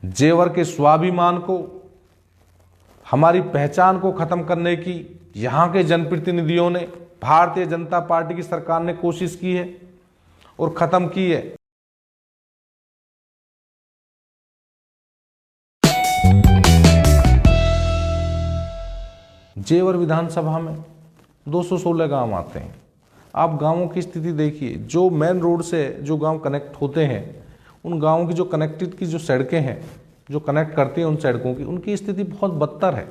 जेवर के स्वाभिमान को, हमारी पहचान को खत्म करने की यहां के जनप्रतिनिधियों ने, भारतीय जनता पार्टी की सरकार ने कोशिश की है और खत्म की है। जेवर विधानसभा में 216 गांव आते हैं। आप गांवों की स्थिति देखिए, जो मेन रोड से जो गांव कनेक्ट होते हैं, उन गांवों की जो कनेक्टेड की जो सड़कें हैं, जो कनेक्ट करती हैं उन सड़कों की, उनकी स्थिति बहुत बदतर है।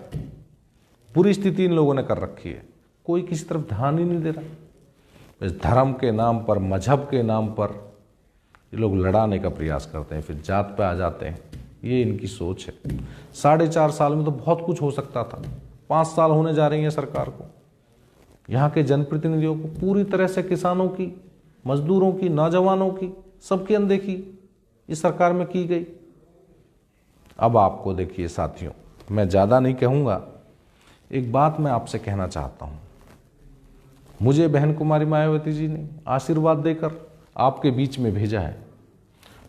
बुरी स्थिति इन लोगों ने कर रखी है। कोई किसी तरफ ध्यान ही नहीं दे रहा। इस धर्म के नाम पर, मजहब के नाम पर ये लोग लड़ाने का प्रयास करते हैं, फिर जात पे आ जाते हैं। ये इनकी सोच है। 4.5 साल में तो बहुत कुछ हो सकता था। 5 साल होने जा रही है सरकार को। यहाँ के जनप्रतिनिधियों को पूरी तरह से किसानों की, मजदूरों की, नौजवानों की, सबकी अनदेखी इस सरकार में की गई। अब आपको देखिए साथियों, मैं ज़्यादा नहीं कहूँगा, एक बात मैं आपसे कहना चाहता हूँ। मुझे बहन कुमारी मायावती जी ने आशीर्वाद देकर आपके बीच में भेजा है,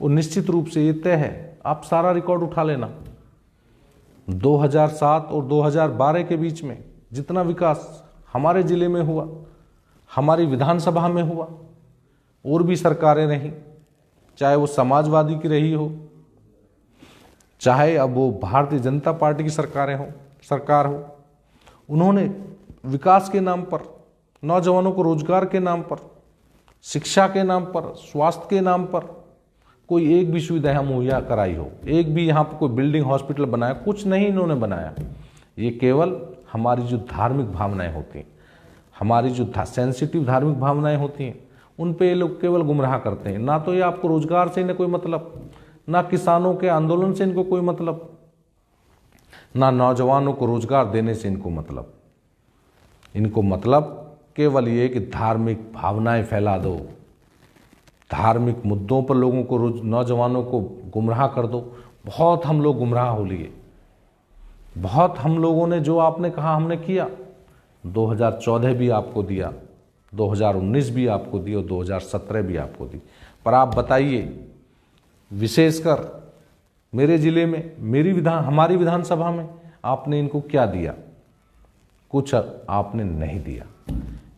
और निश्चित रूप से ये तय है, आप सारा रिकॉर्ड उठा लेना। 2007 और 2012 के बीच में जितना विकास हमारे ज़िले में हुआ, हमारी विधानसभा में हुआ, और भी सरकारें रहीं, चाहे वो समाजवादी की रही हो, चाहे अब वो भारतीय जनता पार्टी की सरकार हो, उन्होंने विकास के नाम पर, नौजवानों को रोजगार के नाम पर, शिक्षा के नाम पर, स्वास्थ्य के नाम पर कोई एक भी सुविधा मुहैया कराई हो, एक भी यहाँ पर कोई बिल्डिंग, हॉस्पिटल बनाया, कुछ नहीं इन्होंने बनाया। ये केवल हमारी जो धार्मिक भावनाएं होती हैं, हमारी जो सेंसिटिव धार्मिक भावनाएं होती हैं, उन पे ये लोग केवल गुमराह करते हैं। ना तो ये आपको रोजगार से इन्हें कोई मतलब, ना किसानों के आंदोलन से इनको कोई मतलब, ना नौजवानों को रोजगार देने से इनको मतलब। इनको मतलब केवल ये कि धार्मिक भावनाएं फैला दो, धार्मिक मुद्दों पर लोगों को, नौजवानों को गुमराह कर दो। बहुत हम लोग गुमराह हो लिए, बहुत हम लोगों ने जो आपने कहा हमने किया। 2014 भी आपको दिया, 2019 भी आपको दी और 2017 भी आपको दी। पर आप बताइए, विशेषकर मेरे ज़िले में, हमारी विधानसभा में आपने इनको क्या दिया? कुछ आपने नहीं दिया।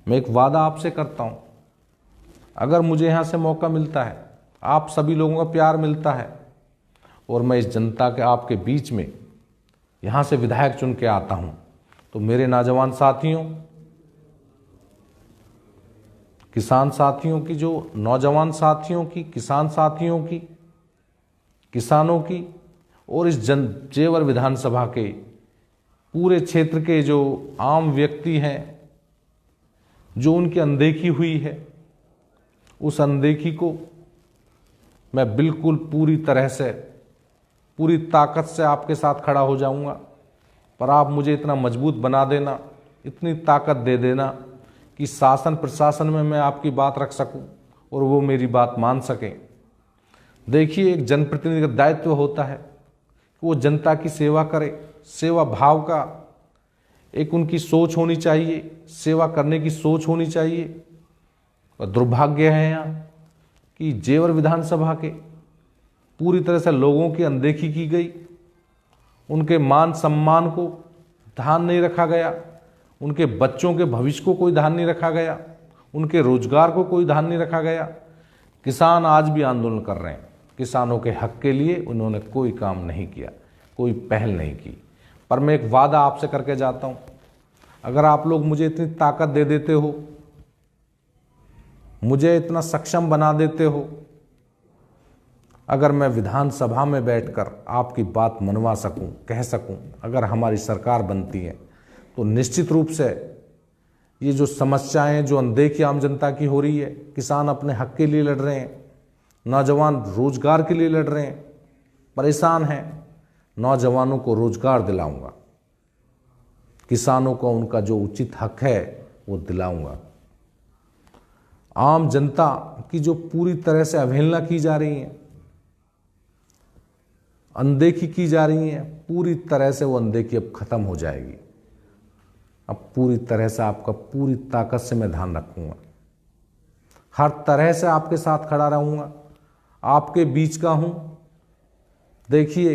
मैं एक वादा आपसे करता हूँ, अगर मुझे यहाँ से मौका मिलता है, आप सभी लोगों का प्यार मिलता है, और मैं इस जनता के आपके बीच में यहाँ से विधायक चुन के आता हूँ, तो मेरे नौजवान साथियों, किसान साथियों की, जो नौजवान साथियों की, किसान साथियों की, किसानों की, और इस जेवर विधानसभा के पूरे क्षेत्र के जो आम व्यक्ति हैं, जो उनकी अनदेखी हुई है, उस अनदेखी को मैं बिल्कुल पूरी तरह से, पूरी ताकत से आपके साथ खड़ा हो जाऊंगा। पर आप मुझे इतना मजबूत बना देना, इतनी ताकत दे देना कि शासन प्रशासन में मैं आपकी बात रख सकूं और वो मेरी बात मान सकें। देखिए, एक जनप्रतिनिधि का दायित्व होता है कि वो जनता की सेवा करे। सेवा भाव का एक उनकी सोच होनी चाहिए, सेवा करने की सोच होनी चाहिए। और दुर्भाग्य है यहाँ कि जेवर विधानसभा के पूरी तरह से लोगों की अनदेखी की गई। उनके मान सम्मान को ध्यान नहीं रखा गया, उनके बच्चों के भविष्य को कोई ध्यान नहीं रखा गया, उनके रोजगार को कोई ध्यान नहीं रखा गया। किसान आज भी आंदोलन कर रहे हैं, किसानों के हक के लिए उन्होंने कोई काम नहीं किया, कोई पहल नहीं की। पर मैं एक वादा आपसे करके जाता हूं, अगर आप लोग मुझे इतनी ताकत दे देते हो, मुझे इतना सक्षम बना देते हो, अगर मैं विधानसभा में बैठकर आपकी बात मनवा सकूं, कह सकूं, अगर हमारी सरकार बनती है, तो निश्चित रूप से ये जो समस्याएं, जो अनदेखी आम जनता की हो रही है, किसान अपने हक के लिए लड़ रहे हैं, नौजवान रोजगार के लिए लड़ रहे हैं, परेशान हैं, नौजवानों को रोजगार दिलाऊंगा, किसानों को उनका जो उचित हक है वो दिलाऊंगा। आम जनता की जो पूरी तरह से अवहेलना की जा रही है, अनदेखी की जा रही है, पूरी तरह से वो अनदेखी अब खत्म हो जाएगी। अब पूरी तरह से आपका पूरी ताकत से मैं ध्यान रखूंगा, हर तरह से आपके साथ खड़ा रहूंगा, आपके बीच का हूं, देखिए,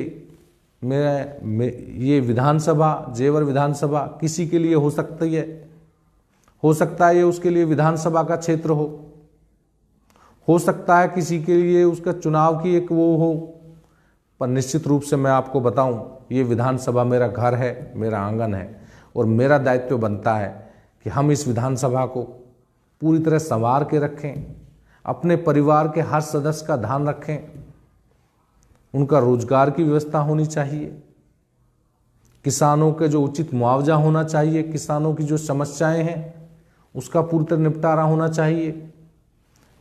ये विधानसभा, जेवर विधानसभा किसी के लिए हो सकती है, हो सकता है ये उसके लिए विधानसभा का क्षेत्र हो सकता है किसी के लिए उसका चुनाव की एक वो हो, पर निश्चित रूप से मैं आपको बताऊं, ये विधानसभा मेरा घर है, मेरा आंगन है, और मेरा दायित्व बनता है कि हम इस विधानसभा को पूरी तरह संवार के रखें, अपने परिवार के हर सदस्य का ध्यान रखें, उनका रोजगार की व्यवस्था होनी चाहिए, किसानों के जो उचित मुआवजा होना चाहिए, किसानों की जो समस्याएं हैं उसका पूरी तरह निपटारा होना चाहिए,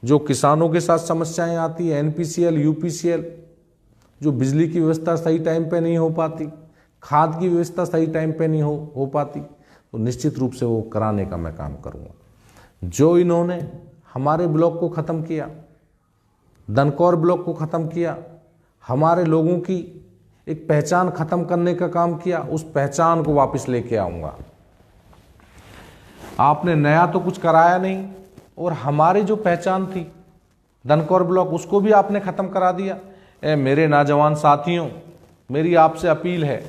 जो किसानों के साथ समस्याएं आती है, एनपीसीएल, यूपीसीएल, जो बिजली की व्यवस्था सही टाइम पे नहीं हो पाती, खाद की व्यवस्था सही टाइम पे नहीं हो पाती, तो निश्चित रूप से वो कराने का मैं काम करूँगा। जो इन्होंने हमारे ब्लॉक को ख़त्म किया, दनकौर ब्लॉक को ख़त्म किया, हमारे लोगों की एक पहचान ख़त्म करने का काम किया, उस पहचान को वापस लेके आऊँगा। आपने नया तो कुछ कराया नहीं, और हमारी जो पहचान थी दनकौर ब्लॉक, उसको भी आपने ख़त्म करा दिया। मेरे नौजवान साथियों, मेरी आपसे अपील है,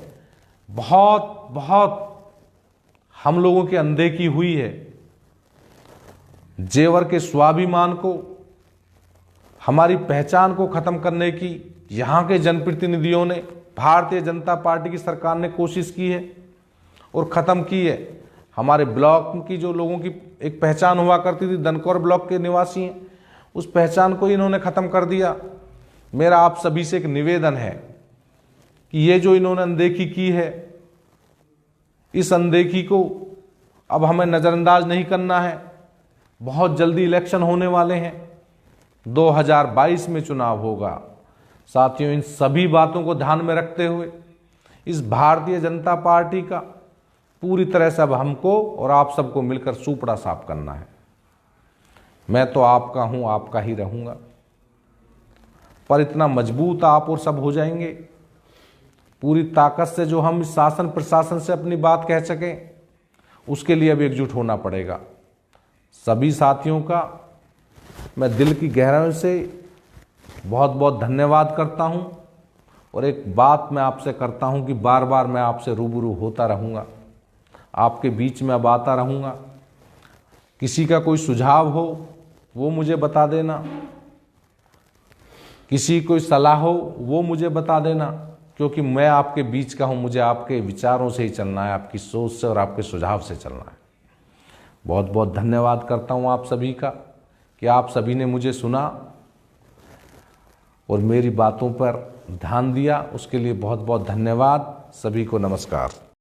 बहुत हम लोगों की अनदेखी हुई है। जेवर के स्वाभिमान को, हमारी पहचान को ख़त्म करने की यहाँ के जनप्रतिनिधियों ने, भारतीय जनता पार्टी की सरकार ने कोशिश की है और ख़त्म की है। हमारे ब्लॉक की जो लोगों की एक पहचान हुआ करती थी, दनकौर ब्लॉक के निवासी हैं, उस पहचान को इन्होंने ख़त्म कर दिया। मेरा आप सभी से एक निवेदन है कि ये जो इन्होंने अनदेखी की है, इस अनदेखी को अब हमें नज़रअंदाज नहीं करना है। बहुत जल्दी इलेक्शन होने वाले हैं, 2022 में चुनाव होगा। साथियों, इन सभी बातों को ध्यान में रखते हुए इस भारतीय जनता पार्टी का पूरी तरह से अब हमको और आप सबको मिलकर सूपड़ा साफ करना है। मैं तो आपका हूं, आपका ही रहूंगा, पर इतना मजबूत आप और सब हो जाएंगे पूरी ताकत से जो हम इस शासन प्रशासन से अपनी बात कह सकें, उसके लिए अब एकजुट होना पड़ेगा। सभी साथियों का मैं दिल की गहराइयों से बहुत धन्यवाद करता हूं, और एक बात मैं आपसे करता हूं कि बार बार मैं आपसे रूबरू होता रहूंगा, आपके बीच में अब आता रहूंगा। किसी का कोई सुझाव हो वो मुझे बता देना, किसी कोई सलाह हो वो मुझे बता देना, क्योंकि मैं आपके बीच का हूं, मुझे आपके विचारों से ही चलना है, आपकी सोच से और आपके सुझाव से चलना है। बहुत धन्यवाद करता हूं आप सभी का कि आप सभी ने मुझे सुना और मेरी बातों पर ध्यान दिया, उसके लिए बहुत धन्यवाद। सभी को नमस्कार।